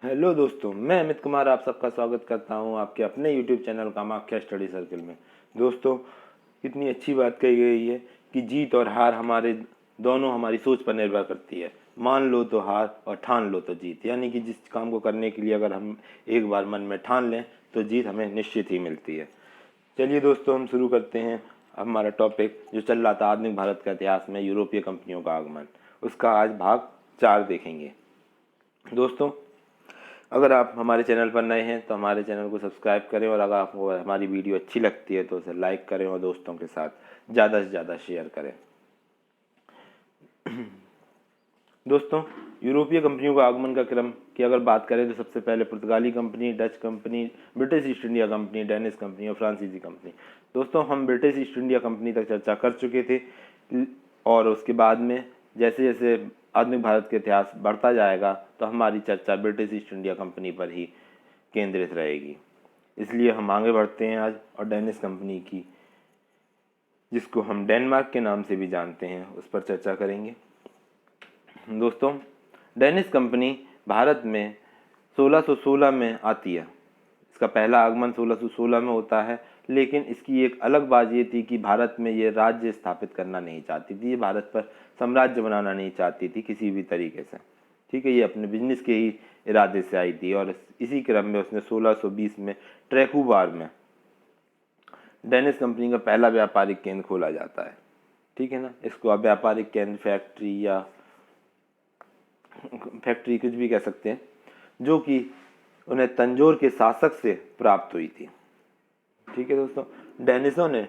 Hello दोस्तों, मैं अमित कुमार आप सबका स्वागत करता हूं आपके अपने YouTube channel Kamakhya study circle में। दोस्तों, कितनी अच्छी बात कही गई है कि जीत और हार हमारी सोच पर निर्भर करती है। मान लो तो हार और ठान लो तो जीत, यानी कि जिस काम को करने के लिए अगर हम एक बार मन में ठान लें तो जीत हमें निश्चित ही मिलती है। चलिए दोस्तों, हम शुरू करते हैं हमारा टॉपिक जो चल रहा था आधुनिक भारत का इतिहास में यूरोपीय कंपनियों का आगमन। उसका आज भाग 4 देखेंगे। दोस्तों, अगर आप हमारे चैनल पर नए हैं तो हमारे चैनल को सब्सक्राइब करें, और अगर आपको हमारी वीडियो अच्छी लगती है तो उसे लाइक करें और दोस्तों के साथ ज़्यादा से ज़्यादा शेयर करें। दोस्तों, यूरोपीय कंपनियों का आगमन का क्रम की अगर बात करें तो सबसे पहले पुर्तगाली company, Dutch company, British east India company, Danish company और फ्रांसीसी कंपनी। दोस्तों, हम ब्रिटिश ईस्ट इंडिया कंपनी तक चर्चा कर चुके थे, और उसके बाद में जैसे जैसे आधुनिक भारत का इतिहास बढ़ता जाएगा तो हमारी चर्चा ब्रिटिश ईस्ट इंडिया कंपनी पर ही केंद्रित रहेगी। इसलिए हम आगे बढ़ते हैं आज और डेनिश कंपनी की, जिसको हम डेनमार्क के नाम से भी जानते हैं, उस पर चर्चा करेंगे। दोस्तों, डेनिश कंपनी भारत में 1616 में आती है। इसका पहला आगमन 1616 में होता है, लेकिन इसकी एक अलग बात ये थी कि भारत में ये राज्य स्थापित करना नहीं चाहती थी, ये भारत पर साम्राज्य बनाना नहीं चाहती थी किसी भी तरीके से। ठीक है, ये अपने बिजनेस के ही इरादे से आई थी, और इसी क्रम में उसने 1620 में ट्रैकुबार में डेनिश कंपनी का पहला व्यापारिक केंद्र खोला जाता है। ठीक है ना, इसको आप व्यापारिक केंद्र, फैक्ट्री कुछ भी कह सकते हैं, जो कि उन्हें तंजौर के शासक से प्राप्त हुई थी। ठीक है दोस्तों, डेनिशों ने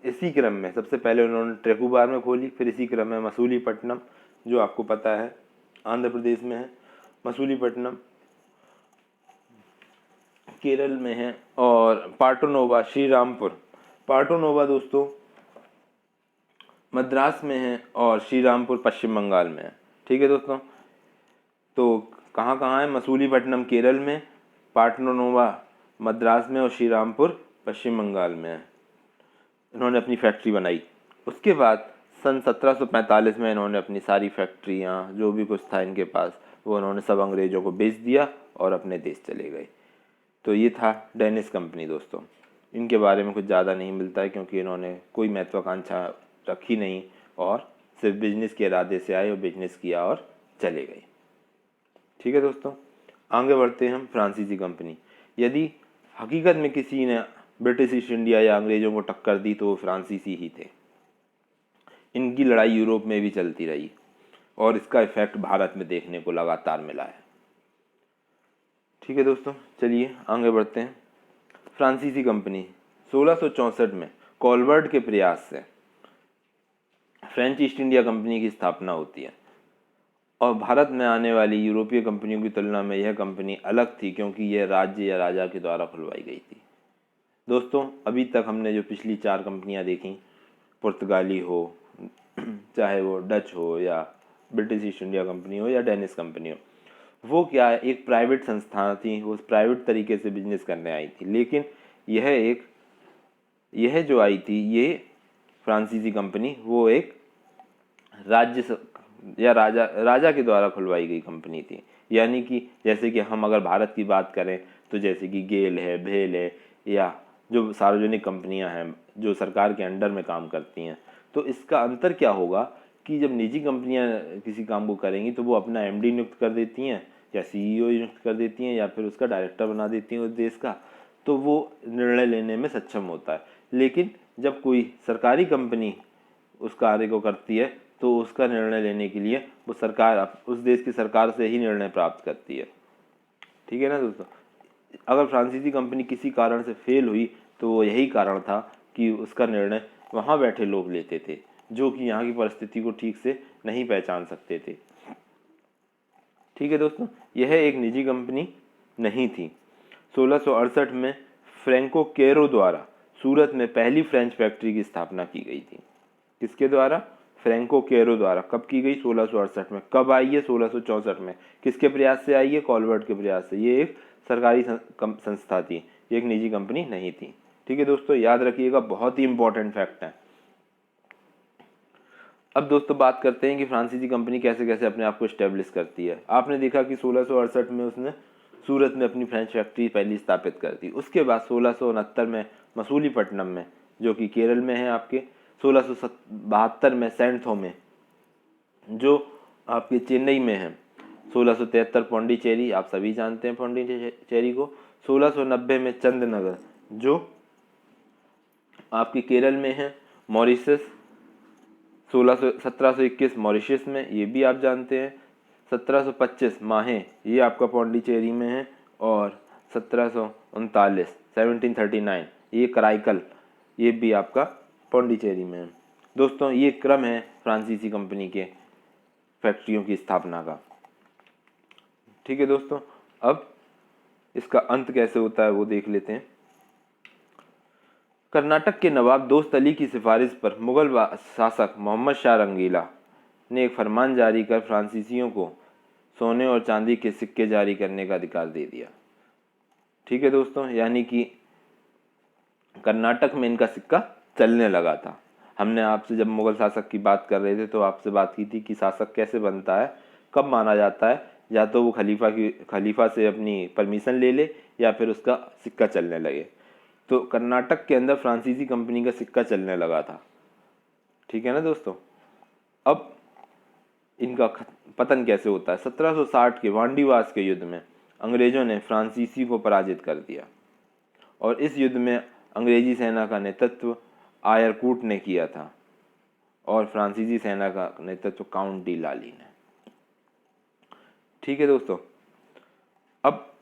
इसी क्रम में सबसे पहले उन्होंने ट्रैकुबार में खोली, फिर इसी क्रम में मसूलीपट्टनम, जो आपको पता है आंध्र प्रदेश में है, मसूलीपट्टनम केरल में है, और पार्टोनोवा श्रीरामपुर, पार्टोनोवा दोस्तों मद्रास में है, और श्रीरामपुर पश्चिम बंगाल में है। ठीक है दोस्तों, तो कहाँ कहाँ है? मसूलीपट्टनम केरल में, पार्टोनोवा मद्रास में, और श्रीरामपुर पश्चिम बंगाल में है। इन्होंने अपनी फैक्ट्री बनाई। उसके बाद सन 1745 में इन्होंने अपनी सारी फैक्ट्रियाँ, जो भी कुछ था इनके पास, वो उन्होंने सब अंग्रेज़ों को बेच दिया और अपने देश चले गए। तो ये था डेनिश कंपनी। दोस्तों, इनके बारे में कुछ ज़्यादा नहीं मिलता है, क्योंकि इन्होंने कोई महत्वाकांक्षा रखी नहीं, और सिर्फ बिजनेस के इरादे से आए और बिजनेस किया और चले गए। ठीक है दोस्तों, आगे बढ़ते हैं हम फ्रांसीसी कंपनी। यदि हकीकत में किसी ने ब्रिटिश ईस्ट इंडिया या अंग्रेज़ों को टक्कर दी तो वो फ्रांसीसी ही थे। इनकी लड़ाई यूरोप में भी चलती रही, और इसका इफेक्ट भारत में देखने को लगातार मिला है। ठीक है दोस्तों, चलिए आगे बढ़ते हैं। फ्रांसीसी कंपनी 1664 में कॉलबर्ट के प्रयास से फ्रेंच ईस्ट इंडिया कंपनी की स्थापना होती है, और भारत में आने वाली यूरोपीय कंपनियों की तुलना में यह कंपनी अलग थी, क्योंकि यह राज्य या राजा के द्वारा खुलवाई गई थी। दोस्तों, अभी तक हमने जो पिछली 4 कंपनियां देखी, पुर्तगाली हो, चाहे वो डच हो, या ब्रिटिश ईस्ट इंडिया कंपनी हो, या डेनिश कंपनी हो, वो क्या है, एक प्राइवेट संस्था थी, वो प्राइवेट तरीके से बिजनेस करने आई थी। लेकिन यह जो आई थी, ये फ्रांसीसी कंपनी, वो एक राज्य या राजा के द्वारा खुलवाई गई कंपनी थी। यानी कि जैसे कि हम अगर भारत की बात करें तो जैसे कि गेल है, भेल है, या जो सार्वजनिक कंपनियां हैं जो सरकार के अंडर में काम करती हैं, तो इसका अंतर क्या होगा कि जब निजी कंपनियां किसी काम को करेंगी तो वो अपना एमडी नियुक्त कर देती हैं, या सीईओ नियुक्त कर देती हैं, या फिर उसका डायरेक्टर बना देती हैं उस देश का, तो वो निर्णय लेने में सक्षम होता है। लेकिन जब कोई सरकारी कंपनी उस कार्य को करती है तो उसका निर्णय लेने के लिए वो सरकार, उस देश की सरकार से ही निर्णय प्राप्त करती है। ठीक है ना दोस्तों, अगर फ्रांसीसी कंपनी किसी कारण से फेल हुई तो वो यही कारण था कि उसका निर्णय वहाँ बैठे लोग लेते थे, जो कि यहाँ की परिस्थिति को ठीक से नहीं पहचान सकते थे। ठीक है दोस्तों, यह एक निजी कंपनी नहीं थी। 1668 में फ्रैंको केरो द्वारा सूरत में पहली फ्रेंच फैक्ट्री की स्थापना की गई थी। किसके द्वारा? फ्रैंको केरो द्वारा। कब की गई? 1668 में। कब आई है? 1664 में। किसके प्रयास से आई है? कॉलबर्ट के प्रयास से। ये एक सरकारी संस्था थी, ये एक निजी कंपनी नहीं थी। ठीक है दोस्तों, याद रखिएगा, बहुत ही इंपॉर्टेंट फैक्ट है। अब दोस्तों बात करते हैं कि फ्रांसीसी कंपनी कैसे कैसे अपने आप को स्टेब्लिश करती है। आपने देखा कि 1668 में उसने सूरत में अपनी फ्रेंच फैक्ट्री पहली स्थापित कर दी। उसके बाद 1669 में मसूलीपट्टनम में, जो कि केरल में है आपके, 1672 में सैंट थोमे जो आपके चेन्नई में है, 1673 पौंडीचेरी, आप सभी जानते हैं पौंडीचेरी को, 1690 में चंदनगर जो आपके केरल में है, मॉरिशस 1721 मॉरिशस में, ये भी आप जानते हैं, 1725 माहे ये आपका पौंडीचेरी में है, और 1739 ये कराईकल ये भी आपका पौंडीचेरी में है। दोस्तों ये क्रम है फ्रांसीसी कंपनी के फैक्ट्रियों की स्थापना का। ठीक है दोस्तों, अब इसका अंत कैसे होता है वो देख लेते हैं। कर्नाटक के नवाब दोस्त अली की सिफारिश पर मुगल शासक मोहम्मद शाह रंगीला ने एक फरमान जारी कर फ्रांसीसियों को सोने और चांदी के सिक्के जारी करने का अधिकार दे दिया। ठीक है दोस्तों, यानी कि कर्नाटक में इनका सिक्का चलने लगा था। हमने आपसे जब मुगल शासक की बात कर रहे थे तो आपसे बात की थी कि शासक कैसे बनता है, कब माना जाता है, या तो वो खलीफा से अपनी परमिशन ले ले या फिर उसका सिक्का चलने लगे। तो कर्नाटक के अंदर फ्रांसीसी कंपनी का सिक्का चलने लगा था। ठीक है ना दोस्तों, अब इनका पतन कैसे होता है। 1760 के वांडीवास के युद्ध में अंग्रेजों ने फ्रांसीसी को पराजित कर दिया, और इस युद्ध में अंग्रेजी सेना का नेतृत्व आयरकूट ने किया था और फ्रांसीसी सेना का नेतृत्व काउंट डी लाली ने। ठीक है दोस्तों, अब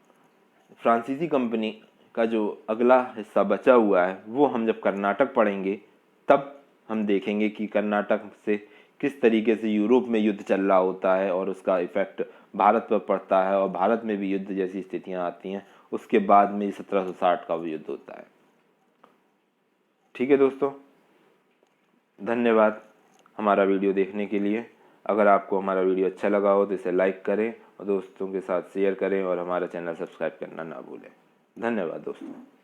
फ्रांसीसी कंपनी का जो अगला हिस्सा बचा हुआ है वो हम जब कर्नाटक पढ़ेंगे तब हम देखेंगे कि कर्नाटक से किस तरीके से यूरोप में युद्ध चल रहा होता है और उसका इफेक्ट भारत पर पड़ता है, और भारत में भी युद्ध जैसी स्थितियां आती हैं। उसके बाद में 1760 का भी युद्ध होता है। ठीक है दोस्तों, धन्यवाद हमारा वीडियो देखने के लिए। अगर आपको हमारा वीडियो अच्छा लगा हो तो इसे लाइक करें और दोस्तों के साथ शेयर करें, और हमारा चैनल सब्सक्राइब करना ना भूलें। धन्यवाद दोस्तों।